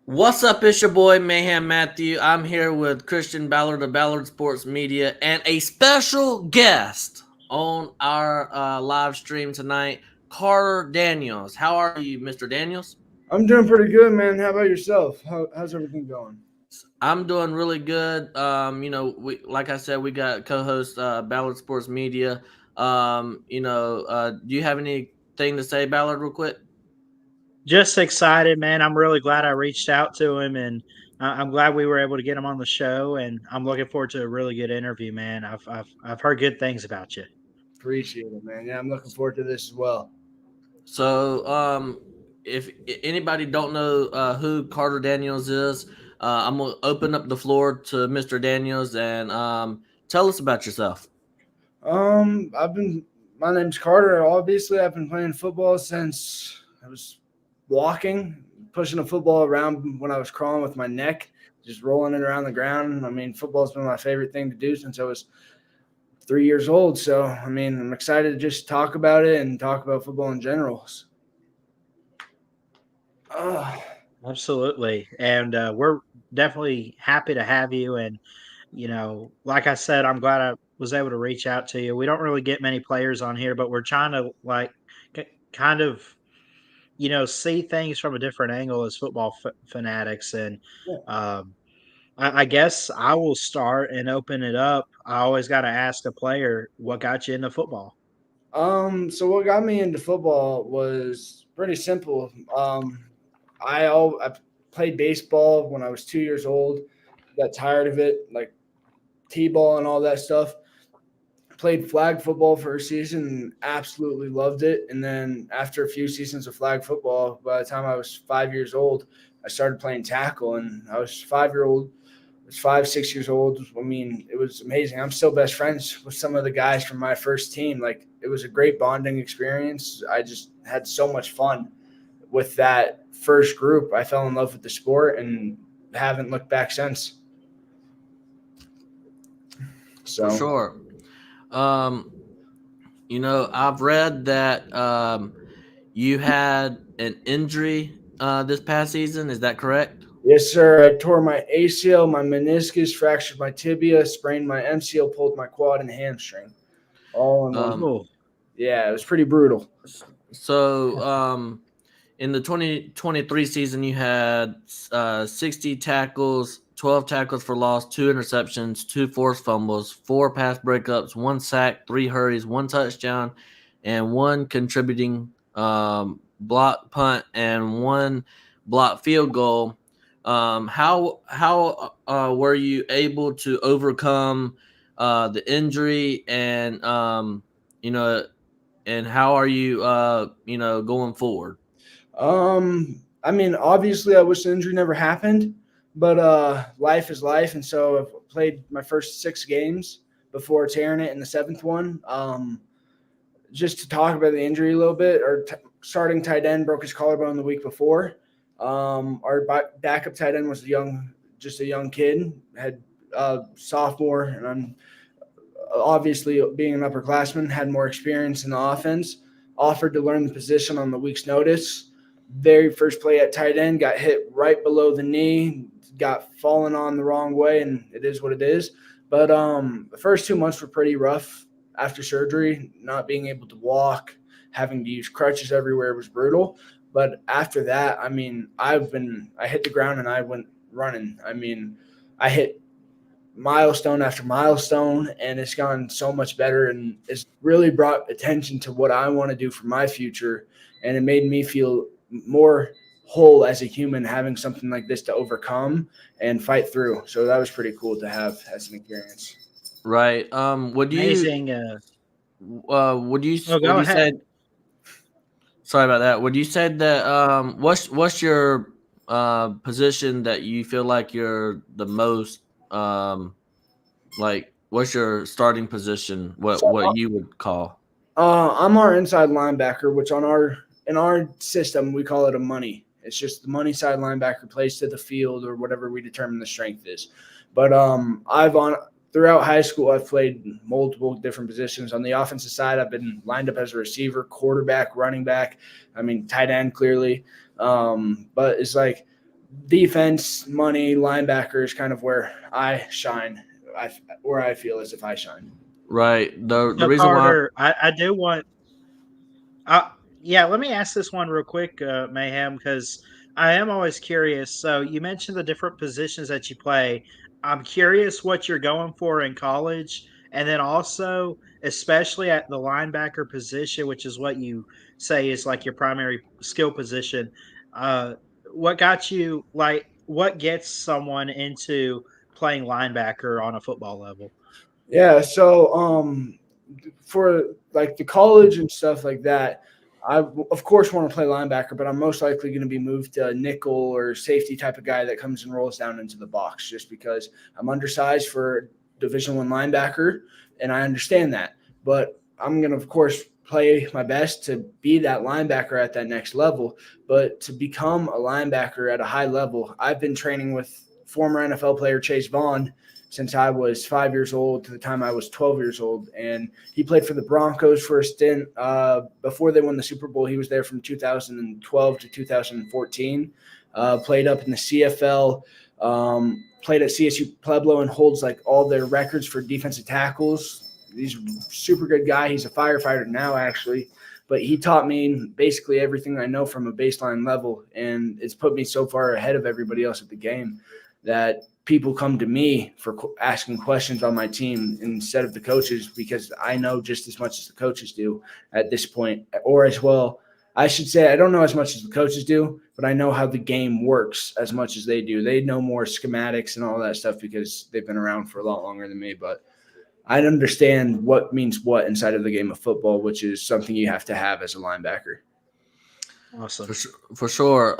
What's up? It's your boy Mayhem Matthew. I'm here with Christian Ballard of Ballard Sports Media and a special guest on our live stream tonight, Carter Daniels. How are you, Mr. Daniels? I'm doing pretty good, man. How about yourself? How's everything going? I'm doing really good. We like I said, we got co-host Ballard Sports Media. Do you have anything to say, Ballard, real quick? Just excited, man. I'm really glad I reached out to him, and I'm glad we were able to get him on the show. And I'm looking forward to a really good interview, man. I've heard good things about you. Appreciate it, man. Yeah, I'm looking forward to this as well. So, if anybody don't know who Carter Daniels is, I'm gonna open up the floor to Mr. Daniels and tell us about yourself. I've been. My name's Carter. Obviously, I've been playing football since I was walking, pushing a football around when I was crawling with my neck, just rolling it around the ground. I mean, football's been my favorite thing to do since I was 3 years old. So, I mean, I'm excited to just talk about it and talk about football in general. Absolutely, and we're definitely happy to have you. And like I said, I'm glad I was able to reach out to you. We don't really get many players on here, but we're trying to kind of see things from a different angle as football fanatics. And Yeah. I guess I will start and open it up. I always got to ask a player, what got you into football? So what got me into football was pretty simple. I played baseball when I was 2 years old. Got tired of it, like t-ball and all that stuff. Played flag football for a season and absolutely loved it. And then after a few seasons of flag football, by the time I was 5 years old, I started playing tackle. And I was 5 year old. I was 5, 6 years old. I mean, it was amazing. I'm still best friends with some of the guys from my first team. Like, it was a great bonding experience. I just had so much fun with that first group. I fell in love with the sport and haven't looked back since. For So, sure. Um, I've read that you had an injury this past season. Is that correct? yes, sir. I tore my ACL, my meniscus, fractured my tibia, sprained my MCL, pulled my quad and hamstring. All in one. Um, Oh, Yeah, it was pretty brutal. so, in the 2023 season, you had 60 tackles, 12 tackles for loss, 2 interceptions, 2 forced fumbles, 4 pass breakups, 1 sack, 3 hurries, 1 touchdown, and 1 contributing block punt and 1 block field goal. How were you able to overcome the injury you know and how are you going forward? I mean, obviously, I wish the injury never happened, but life is life, and so I've played my first 6 games before tearing it in the seventh one. Just to talk about the injury a little bit, our starting tight end broke his collarbone the week before. Our backup tight end was just a young kid, had sophomore, and I'm obviously being an upperclassman, had more experience in the offense. Offered to learn the position on the week's notice. Very first play at tight end, got hit right below the knee, got fallen on the wrong way, and it is what it is. But the first 2 months were pretty rough after surgery. Not being able to walk, having to use crutches everywhere was brutal. But after that, I mean, I hit the ground and I went running. I mean, I hit milestone after milestone, and it's gone so much better, and it's really brought attention to what I want to do for my future, and it made me feel more whole as a human having something like this to overcome and fight through. So that was pretty cool to have as an experience. Right. amazing. Oh, Would go you say, ahead. sorry about that. Would you say that what's your position that you feel like you're the most like what's your starting position? What So what you would call? I'm our inside linebacker, which in our system we call it a money. It's just the money side linebacker plays to the field or whatever we determine the strength is. But I've on throughout high school I've played multiple different positions. On the offensive side, I've been lined up as a receiver, quarterback, running back. I mean tight end clearly. But it's like defense, money, linebacker is kind of where I shine. Where I feel as if I shine. Right. The So reason why Carter, I do want uh, yeah, let me ask this one real quick, Mayhem, because I am always curious. So you mentioned the different positions that you play. I'm curious what you're going for in college, and then also, especially at the linebacker position, which is what you say is like your primary skill position. Uh, what got you like? What gets someone into playing linebacker on a football level? Yeah. So for like the college and stuff like that, I of course want to play linebacker, but I'm most likely going to be moved to nickel or safety type of guy that comes and rolls down into the box, just because I'm undersized for Division I linebacker, and I understand that. But I'm going to of course play my best to be that linebacker at that next level. But to become a linebacker at a high level, I've been training with former NFL player Chase Vaughn since I was 5 years old to the time I was 12 years old. And he played for the Broncos for a stint before they won the Super Bowl. He was there from 2012 to 2014, played up in the CFL, played at CSU Pueblo, and holds like all their records for defensive tackles. He's a super good guy. He's a firefighter now, actually. But he taught me basically everything I know from a baseline level. And it's put me so far ahead of everybody else at the game that people come to me for asking questions on my team instead of the coaches, because I know just as much as the coaches do at this point, or as well. I should say I don't know as much as the coaches do, but I know how the game works as much as they do. They know more schematics and all that stuff because they've been around for a lot longer than me. But I understand what means what inside of the game of football, which is something you have to have as a linebacker. Awesome. for sure.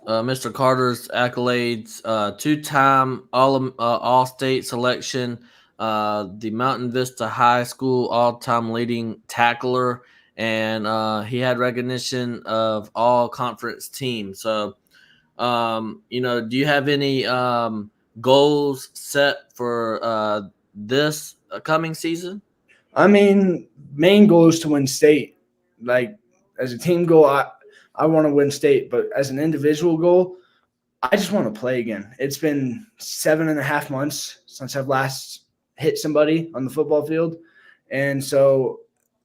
Mr. Carter's accolades: two-time All-State selection, the Mountain Vista High School all-time leading tackler, and he had recognition of all conference teams. So, do you have any goals set for this coming season? I mean, main goal is to win state. Like as a team goal, I want to win state, but as an individual goal, I just want to play again. It's been 7.5 months since I've last hit somebody on the football field. And so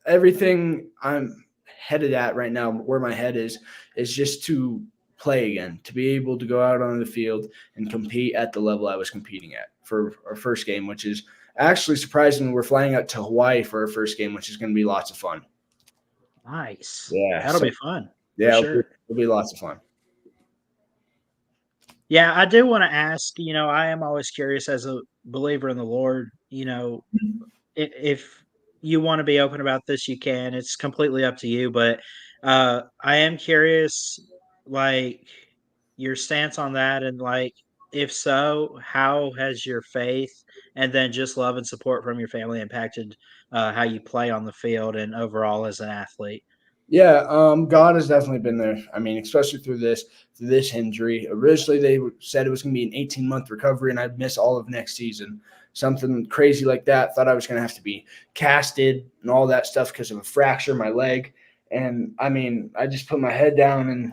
everything I'm headed at right now, where my head is just to play again, to be able to go out on the field and compete at the level I was competing at for our first game, which is actually surprising. We're flying out to Hawaii for our first game, which is going to be lots of fun. Nice. Yeah. That'll be fun. Yeah, For sure. it'll be lots of fun. Yeah, I do want to ask, I am always curious as a believer in the Lord, if you want to be open about this, you can. It's completely up to you, but I am curious like your stance on that and like if so, how has your faith and then just love and support from your family impacted how you play on the field and overall as an athlete? Yeah, God has definitely been there. I mean, especially through this injury. Originally, they said it was going to be an 18-month recovery, and I'd miss all of next season. Something crazy like that. Thought I was going to have to be casted and all that stuff because of a fracture in my leg. And I mean, I just put my head down and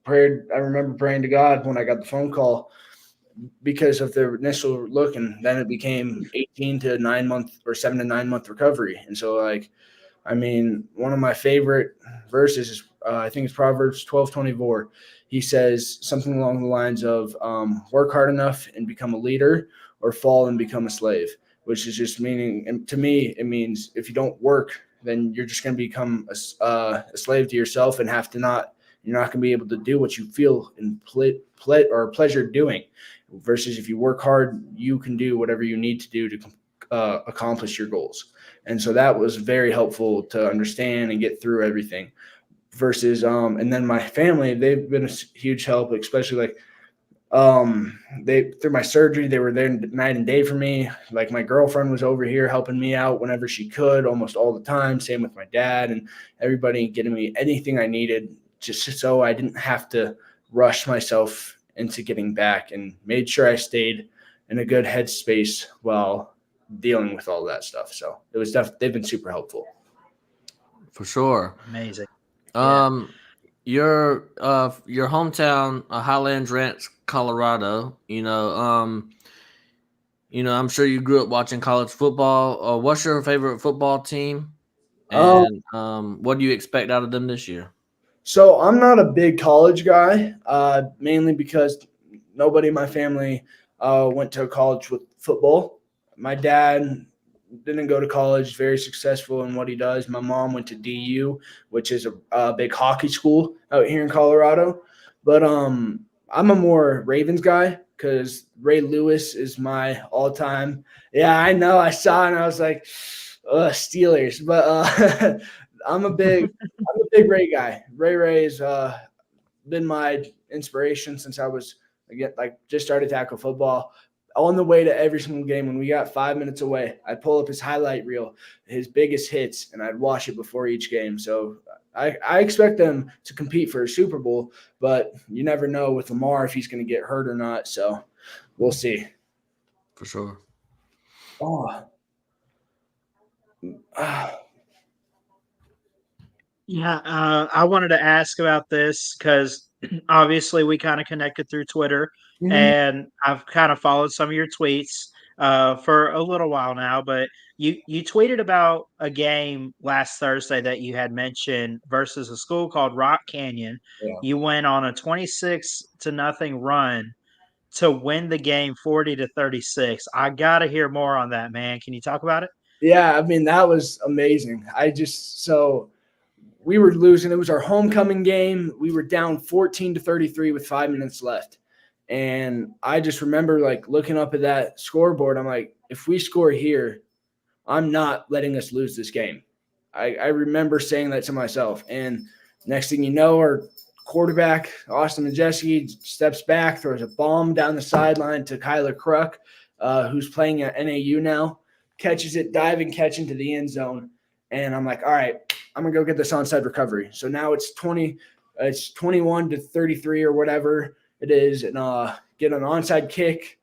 prayed. I remember praying to God when I got the phone call because of the initial look, and then it became 18 to 9 month or 7 to 9 month recovery. And so, like, I mean, one of my favorite verses is I think it's Proverbs 12:24. He says something along the lines of work hard enough and become a leader, or fall and become a slave, which is just meaning, and to me, it means if you don't work, then you're just going to become a slave to yourself and you're not going to be able to do what you feel in pleasure doing. Versus if you work hard, you can do whatever you need to do to accomplish your goals. And so that was very helpful to understand and get through everything. Versus and then my family, they've been a huge help, especially like they through my surgery, they were there night and day for me. Like my girlfriend was over here helping me out whenever she could, almost all the time. Same with my dad and everybody, getting me anything I needed, just so I didn't have to rush myself into getting back, and made sure I stayed in a good headspace while dealing with all that stuff. So it was they've been super helpful. For sure. Amazing. Yeah. your hometown, Highlands Ranch, Colorado. I'm sure you grew up watching college football. What's your favorite football team, Um, and what do you expect out of them this year? so I'm not a big college guy, mainly because nobody in my family went to college with football. My dad didn't go to college, very successful in what he does. My mom went to DU, which is a big hockey school out here in Colorado. But I'm a more Ravens guy because Ray Lewis is my all-time. Yeah, I know. I saw it and I was like, Steelers. But I'm a big Ray guy. Ray's been my inspiration since I was again like just started tackle football. On the way to every single game, when we got 5 minutes away, I'd pull up his highlight reel, his biggest hits, and I'd watch it before each game. So I expect them to compete for a Super Bowl, but you never know with Lamar if he's going to get hurt or not. So we'll see. For sure. Oh, Yeah, I wanted to ask about this because obviously we kind of connected through Twitter, mhm. and I've kind of followed some of your tweets for a little while now. But you tweeted about a game last Thursday that you had mentioned versus a school called Rock Canyon. Yeah. You went on a 26-0 run to win the game 40-36. I gotta hear more on that, man. Can you talk about it? Yeah, I mean that was amazing. We were losing. It was our homecoming game. We were down 14-33 with 5 minutes left. And I just remember like looking up at that scoreboard. I'm like, if we score here, I'm not letting us lose this game. I remember saying that to myself. And next thing you know, our quarterback, Austin Majeski, steps back, throws a bomb down the sideline to Kyler Kruk, who's playing at NAU now, catches it, diving catch into the end zone. And I'm like, all right, I'm gonna go get this onside recovery. So now it's 21-33 or whatever it is, and get an onside kick,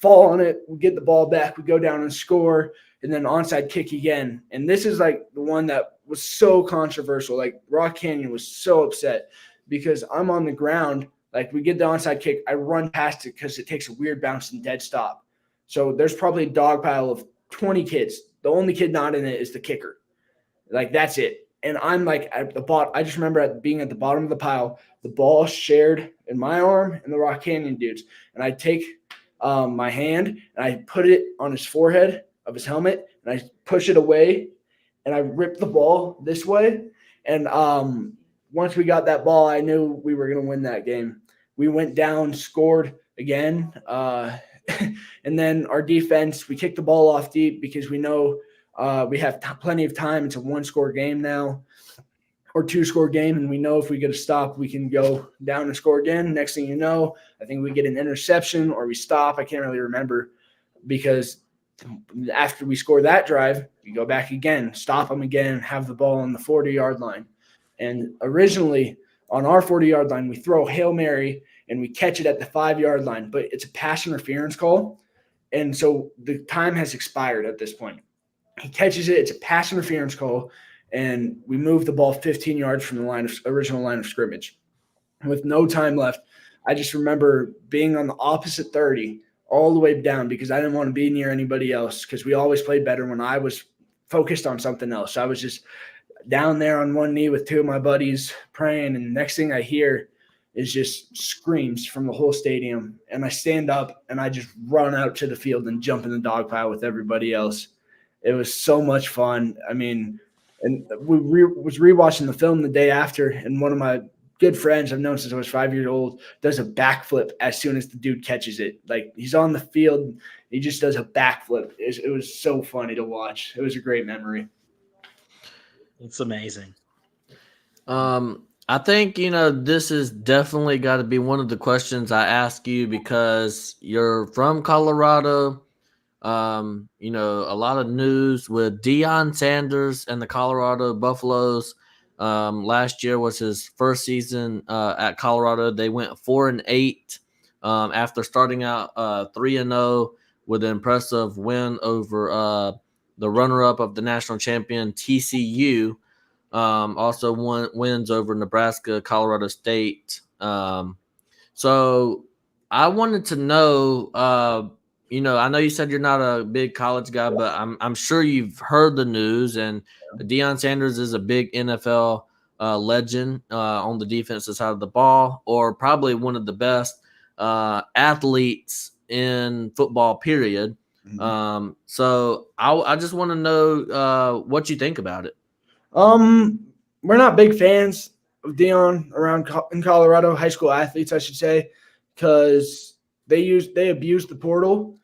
fall on it, we get the ball back, we go down and score, and then onside kick again. And this is like the one that was so controversial. Like Rock Canyon was so upset because I'm on the ground. Like we get the onside kick, I run past it because it takes a weird bounce and dead stop. So there's probably a dog pile of 20 kids. The only kid not in it is the kicker. Like that's it. And I'm like at the bottom. I just remember being at the bottom of the pile, the ball shared in my arm and the Rock Canyon dudes. And I take my hand and I put it on his forehead of his helmet and I push it away and I rip the ball this way. And once we got that ball, I knew we were going to win that game. We went down, scored again. And then our defense, we kicked the ball off deep because we know we have plenty of time. It's a one-score game now or two-score game, and we know if we get a stop, we can go down and score again. Next thing you know, I think we get an interception or we stop. I can't really remember because after we score that drive, we go back again, stop them again, have the ball on the 40-yard line. And originally on our 40-yard line, we throw Hail Mary and we catch it at the 5-yard line, but it's a pass interference call. And so the time has expired at this point. He catches it. It's a pass interference call, and we move the ball 15 yards from the original line of scrimmage. And with no time left, I just remember being on the opposite 30 all the way down because I didn't want to be near anybody else because we always played better when I was focused on something else. I was just down there on one knee with two of my buddies praying, and next thing I hear is just screams from the whole stadium. And I stand up and I just run out to the field and jump in the dog pile with everybody else. It was so much fun. I mean, and was rewatching the film the day after, and one of my good friends I've known since I was 5 years old does a backflip as soon as the dude catches it. Like he's on the field, he just does a backflip. It was so funny to watch. It was a great memory. It's amazing. I think, this is definitely got to be one of the questions I ask you because you're from Colorado. A lot of news with Deion Sanders and the Colorado Buffaloes. Last year was his first season at Colorado. They went 4-8 after starting out 3-0 with an impressive win over the runner-up of the national champion TCU. Also wins over Nebraska, Colorado State. So I wanted to know, I know you said you're not a big college guy, but I'm sure you've heard the news. And Deion Sanders is a big NFL legend on the defensive side of the ball, or probably one of the best athletes in football. Period. Mhm. So I just want to know what you think about it. We're not big fans of Dion in Colorado, high school athletes, I should say, because they abuse the portal,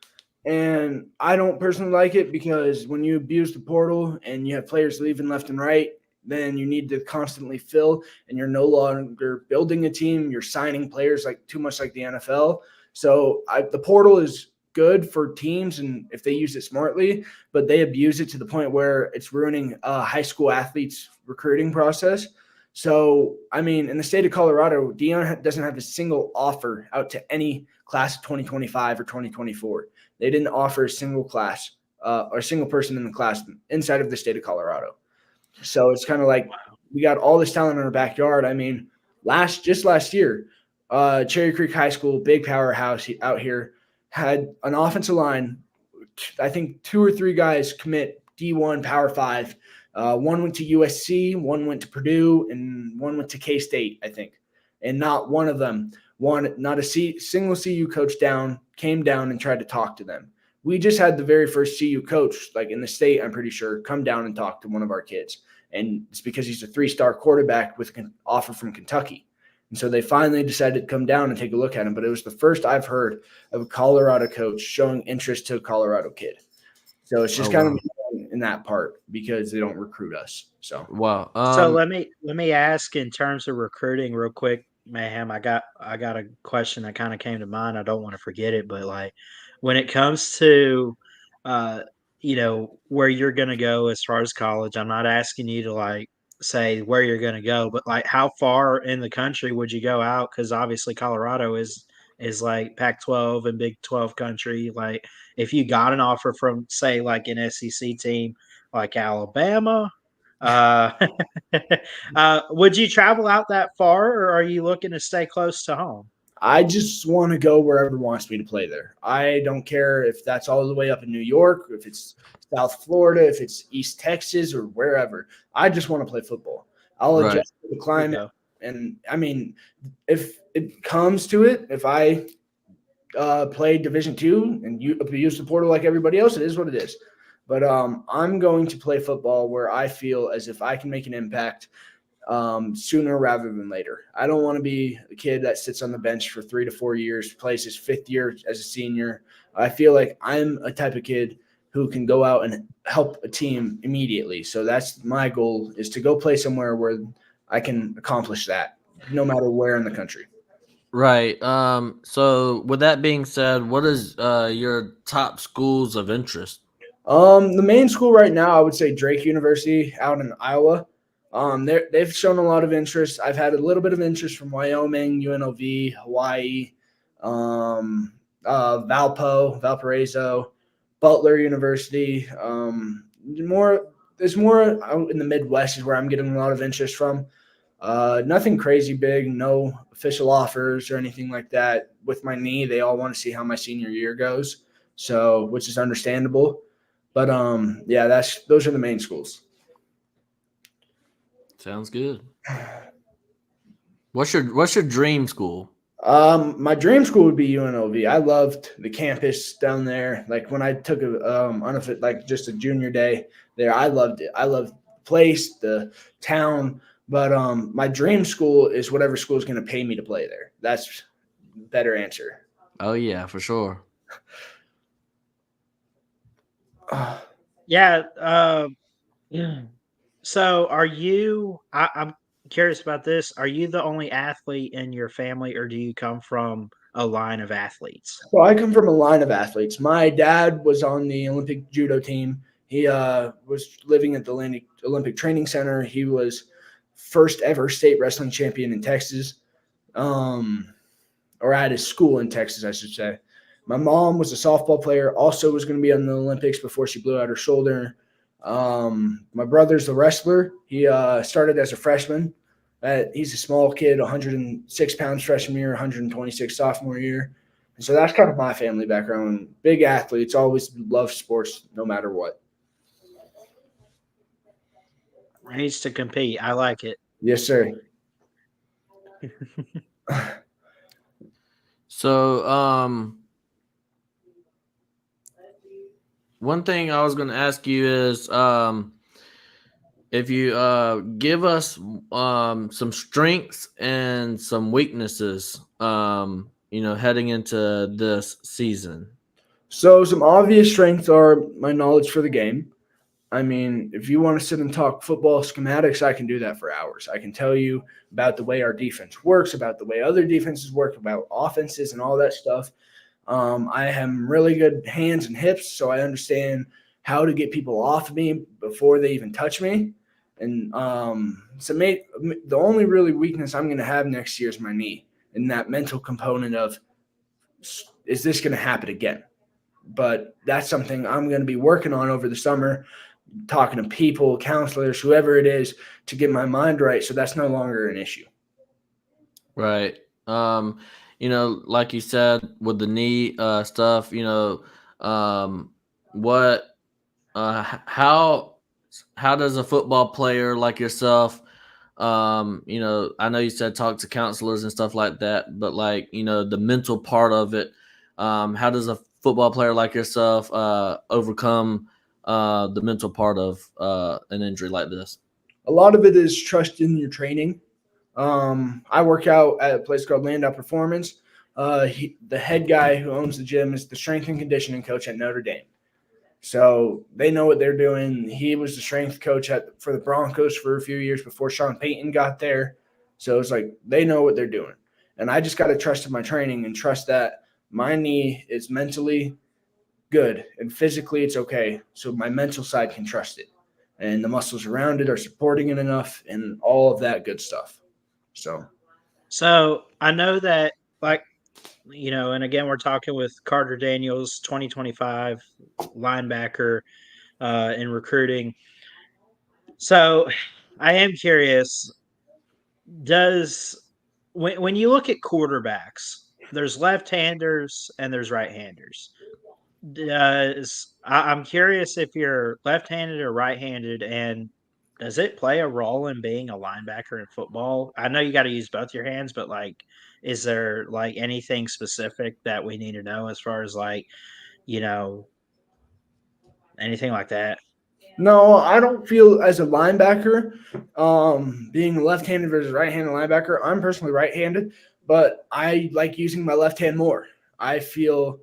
and I don't personally like it because when you abuse the portal and you have players leaving left and right, then you need to constantly fill, and you're no longer building a team. You're signing players like too much like the NFL. So the portal is good for teams, and if they use it smartly, but they abuse it to the point where it's ruining high school athletes' recruiting process. So, I mean, in the state of Colorado, Dion doesn't have a single offer out to any class of 2025 or 2024. They didn't offer a single class or a single person in the class inside of the state of Colorado. So it's kind of like we got all this talent in our backyard. I mean, last year, Cherry Creek High School, big powerhouse out here, had an offensive line. I think 2 or 3 guys commit D1 Power 5. One went to USC, one went to Purdue, and one went to K-State, I think. And not one of them, not a single CU coach came down and tried to talk to them. We just had the very first CU coach, like in the state, I'm pretty sure, come down and talk to one of our kids. And it's because he's a 3-star quarterback with an offer from Kentucky. And so they finally decided to come down and take a look at him. But it was the first I've heard of a Colorado coach showing interest to a Colorado kid. So it's just kind of in that part because they don't recruit us. So wow. So let me ask in terms of recruiting real quick, Mayhem. I got a question that kind of came to mind. I don't want to forget it, but like when it comes to where you're gonna go as far as college, I'm not asking you to like say where you're gonna go, but like how far in the country would you go out? Because obviously Colorado is like Pac-12 and Big 12 country. Like if you got an offer from say like an SEC team like Alabama. Uh, would you travel out that far, or are you looking to stay close to home? I just want to go wherever wants me to play there. I don't care if that's all the way up in New York, if it's South Florida, if it's East Texas or wherever. I just want to play football. I'll adjust to the climate. And I mean, if it comes to it, if I play Division II and use the portal like everybody else, it is what it is. But I'm going to play football where I feel as if I can make an impact sooner rather than later. I don't want to be a kid that sits on the bench for 3 to 4 years, plays his 5th year as a senior. I feel like I'm a type of kid who can go out and help a team immediately. So that's my goal, is to go play somewhere where I can accomplish that, no matter where in the country. Right. So with that being said, what is your top schools of interest? The main school right now, I would say Drake University out in Iowa. They've shown a lot of interest. I've had a little bit of interest from Wyoming, UNLV, Hawaii, Valparaiso, Butler University. There's more out in the Midwest is where I'm getting a lot of interest from. Nothing crazy big, no official offers or anything like that. With my knee, they all want to see how my senior year goes, so which is understandable. But yeah, those are the main schools. Sounds good. What's your dream school? My dream school would be UNLV. I loved the campus down there. Like when I took just a junior day there, I loved it. I loved the place, the town. But my dream school is whatever school is going to pay me to play there. That's a better answer. Oh yeah, for sure. Yeah. So are you I'm curious about this. Are you the only athlete in your family, or do you come from a line of athletes? So I come from a line of athletes. My dad was on the Olympic judo team. He was living at the Olympic Training Center. He was first ever state wrestling champion in Texas, or at his school in Texas, I should say. My mom was a softball player, also was going to be on the Olympics before she blew out her shoulder. My brother's a wrestler. He started as a freshman. He's a small kid, 106 pounds freshman year, 126 sophomore year. And so that's kind of my family background. Big athletes, always love sports no matter what. Needs to compete. I like it. Yes, sir. So, one thing I was going to ask you is, if you give us some strengths and some weaknesses, heading into this season. So some obvious strengths are my knowledge for the game. I mean, if you want to sit and talk football schematics, I can do that for hours. I can tell you about the way our defense works, about the way other defenses work, about offenses and all that stuff. I have really good hands and hips, so I understand how to get people off of me before they even touch me. And the only really weakness I'm going to have next year is my knee and that mental component of, is this going to happen again? But that's something I'm going to be working on over the summer, talking to people, counselors, whoever it is, to get my mind right. So that's no longer an issue. Right. Like you said, with the knee stuff, what, how does a football player like yourself, I know you said talk to counselors and stuff like that, but the mental part of it, how does a football player like yourself overcome the mental part of an injury like this? A lot of it is trust in your training. I work out at a place called Landau Performance. The head guy who owns the gym is the strength and conditioning coach at Notre Dame. So they know what they're doing. He was the strength coach for the Broncos for a few years before Sean Payton got there. So it's like they know what they're doing. And I just got to trust in my training and trust that my knee is mentally good and physically it's okay. So my mental side can trust it. And the muscles around it are supporting it enough and all of that good stuff. So I know that, and again, we're talking with Carter Daniels, 2025 linebacker in recruiting. So I am curious, when you look at quarterbacks, there's left-handers and there's right-handers. I'm curious if you're left-handed or right-handed, and does it play a role in being a linebacker in football? I know you got to use both your hands, but is there anything specific that we need to know as far as anything like that? No, I don't feel as a linebacker, being left-handed versus right-handed linebacker. I'm personally right-handed, but I like using my left hand more. I feel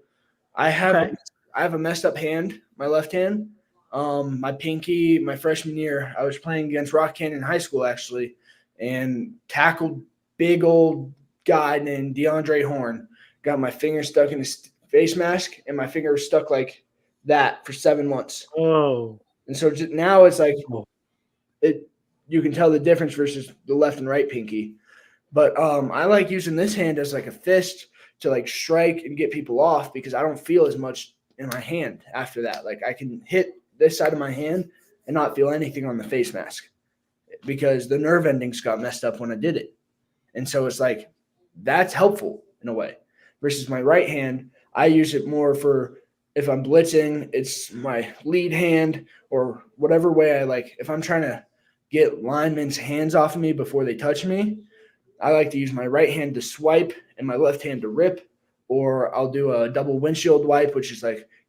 I have a messed up hand, my left hand. My pinky, my freshman year, I was playing against Rock Canyon High School actually, and tackled big old guy named DeAndre Horn. Got my finger stuck in his face mask, and my finger was stuck like that for 7 months. Oh. And so now it's like you can tell the difference versus the left and right pinky. But I like using this hand as like a fist to strike and get people off because I don't feel as much in my hand after that. Like I can hit this side of my hand and not feel anything on the face mask because the nerve endings got messed up when I did it. And so it's like that's helpful in a way versus my right hand. I use it more for if I'm blitzing, it's my lead hand or whatever way I like. If I'm trying to get linemen's hands off of me before they touch me, I like to use my right hand to swipe and my left hand to rip, or I'll do a double windshield wipe, which is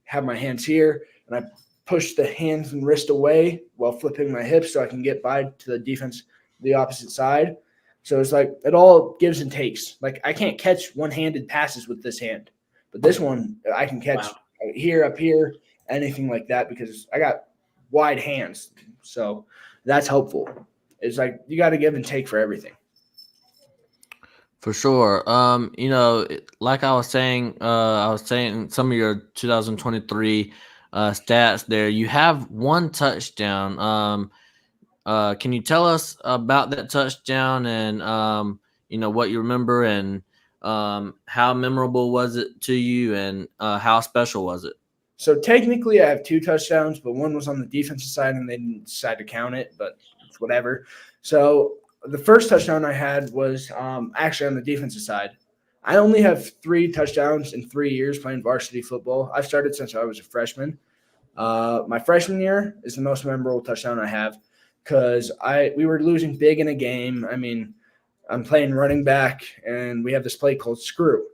have my hands here and I push the hands and wrist away while flipping my hips so I can get by to the defense, the opposite side. So it's it all gives and takes. I can't catch one-handed passes with this hand, but this one I can catch. Wow. Here, up here, anything like that because I got wide hands. So that's helpful. It's you got to give and take for everything. For sure. Like I was saying some of your 2023 stats there. You have one touchdown. Can you tell us about that touchdown and what you remember and how memorable was it to you and how special was it? So technically I have 2 touchdowns, but one was on the defensive side and they didn't decide to count it, but it's whatever. So the first touchdown I had was actually on the defensive side. I only have 3 touchdowns in 3 years playing varsity football. I've started since I was a freshman. My freshman year is the most memorable touchdown I have because we were losing big in a game. I mean, I'm playing running back, and we have this play called screw,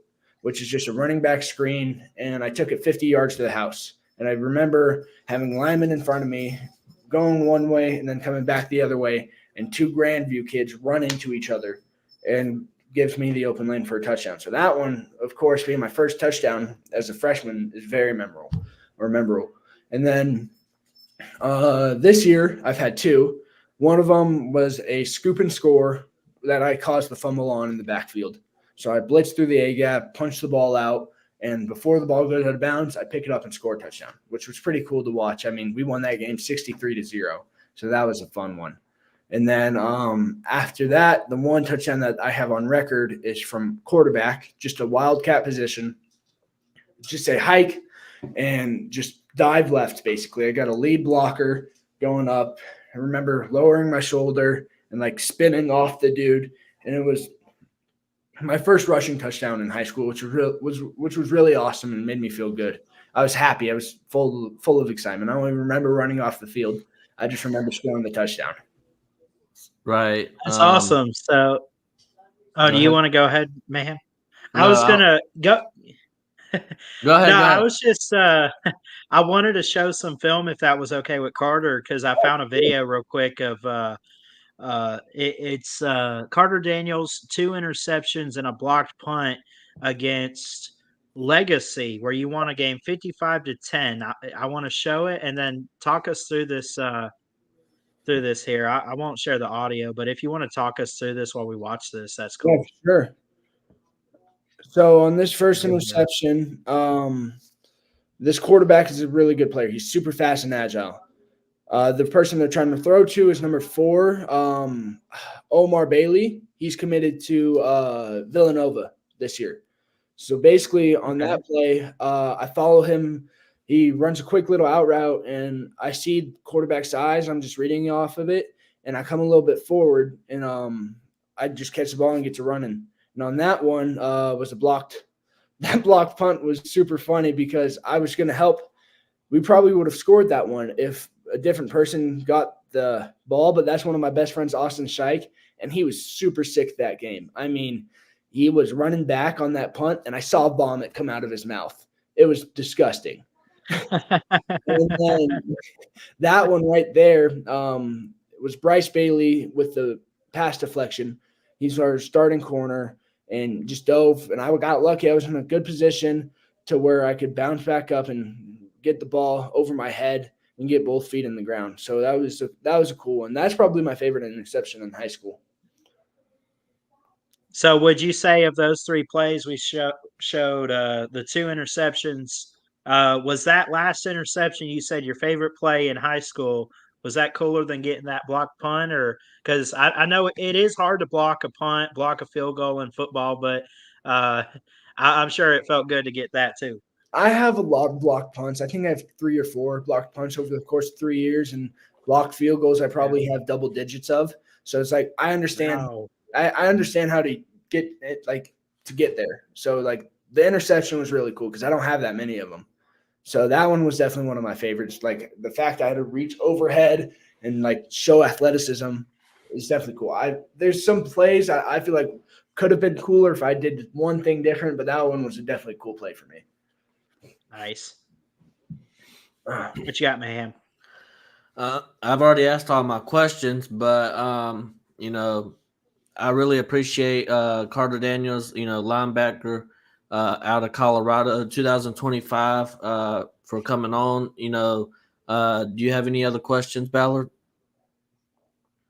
which is just a running back screen, and I took it 50 yards to the house. And I remember having linemen in front of me going one way and then coming back the other way, and 2 Grandview kids run into each other and gives me the open lane for a touchdown. So that one, of course, being my first touchdown as a freshman is very memorable. And then this year I've had 2. One of them was a scoop and score that I caused the fumble on in the backfield. So I blitzed through the A-gap, punched the ball out, and before the ball goes out of bounds, I pick it up and score a touchdown, which was pretty cool to watch. I mean, we won that game 63-0, so that was a fun one. And then after that, the one touchdown that I have on record is from quarterback, just a wildcat position, just a hike and just dive left, basically. I got a lead blocker going up. I remember lowering my shoulder and like spinning off the dude, and it was my first rushing touchdown in high school, which was really awesome and made me feel good. I was happy. I was full of excitement. I don't even remember running off the field. I just remember scoring the touchdown. Right. That's awesome. So, do you want to go ahead, Mayhem? I was gonna go. Go ahead. I was just I wanted to show some film if that was okay with Carter, because I found a video real quick of it's Carter Daniels, 2 interceptions and a blocked punt against Legacy, where you won a game 55-10. I want to show it and then talk us through this here. I won't share the audio, but if you want to talk us through this while we watch this, that's cool. Yeah, sure. So on this first interception, this quarterback is a really good player. He's super fast and agile. The person they're trying to throw to is number 4, Omar Bailey. He's committed to Villanova this year. So basically on that play, I follow him. He runs a quick little out route, and I see quarterback's eyes. I'm just reading off of it, and I come a little bit forward, and I just catch the ball and get to running. And on that one was a blocked – that blocked punt was super funny because I was going to help. We probably would have scored that one if a different person got the ball, but that's one of my best friends, Austin Scheich, and he was super sick that game. I mean, he was running back on that punt, and I saw vomit come out of his mouth. It was disgusting. And then that one right there was Bryce Bailey with the pass deflection. He's our starting corner and just dove, and I got lucky. I was in a good position to where I could bounce back up and get the ball over my head and get both feet in the ground. So that was a cool one. That's probably my favorite interception in high school. So would you say of those 3 plays we showed the 2 interceptions, was that last interception you said your favorite play in high school? Was that cooler than getting that blocked punt? Or because I know it is hard to block a punt, block a field goal in football, but I'm sure it felt good to get that too. I have a lot of blocked punts. I think I have 3 or 4 blocked punts over the course of 3 years, and blocked field goals I probably have double digits of. So it's like I understand. Wow. I understand how to get it, like to get there. So like the interception was really cool because I don't have that many of them. So that one was definitely one of my favorites. Like the fact I had to reach overhead and like show athleticism is definitely cool. There's some plays I feel like could have been cooler if I did one thing different, but that one was definitely a cool play for me. Nice. What you got, Mayhem? I've already asked all my questions, but you know, I really appreciate Carter Daniels, you know, linebacker out of Colorado, 2025, for coming on. You know, do you have any other questions, Ballard?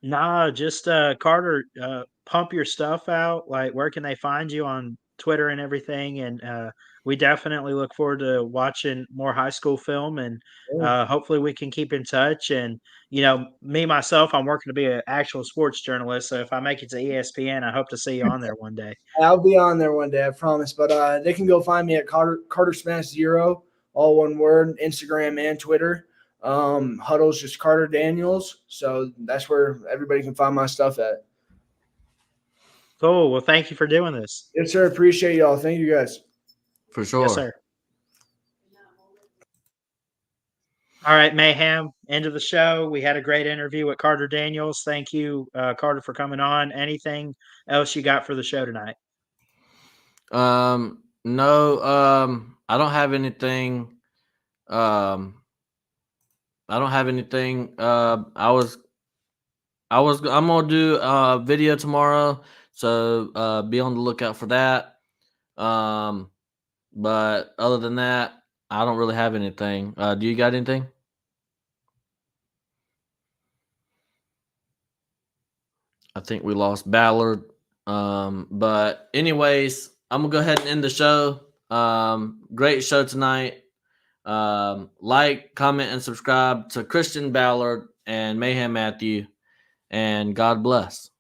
Nah, just Carter, pump your stuff out. Like, where can they find you on Twitter and everything? And we definitely look forward to watching more high school film, and hopefully we can keep in touch. And, you know, me, myself, I'm working to be an actual sports journalist. So if I make it to ESPN, I hope to see you on there one day. I'll be on there one day, I promise. But they can go find me at Carter Smash 0 all one word, Instagram and Twitter. Huddle's just Carter Daniels. So that's where everybody can find my stuff at. Cool. Well, thank you for doing this. Yes, sir. Appreciate y'all. Thank you guys. For sure. Yes, sir. All right, Mayhem, end of the show. We had a great interview with Carter Daniels. Thank you, Carter, for coming on. Anything else you got for the show tonight? No, I don't have anything. I'm gonna do a video tomorrow, so be on the lookout for that. But other than that, I don't really have anything. Do you got anything? I think we lost Ballard. But anyways, I'm gonna go ahead and end the show. Great show tonight. Like, comment, and subscribe to Christian Ballard and Mayhem Matthew. And God bless.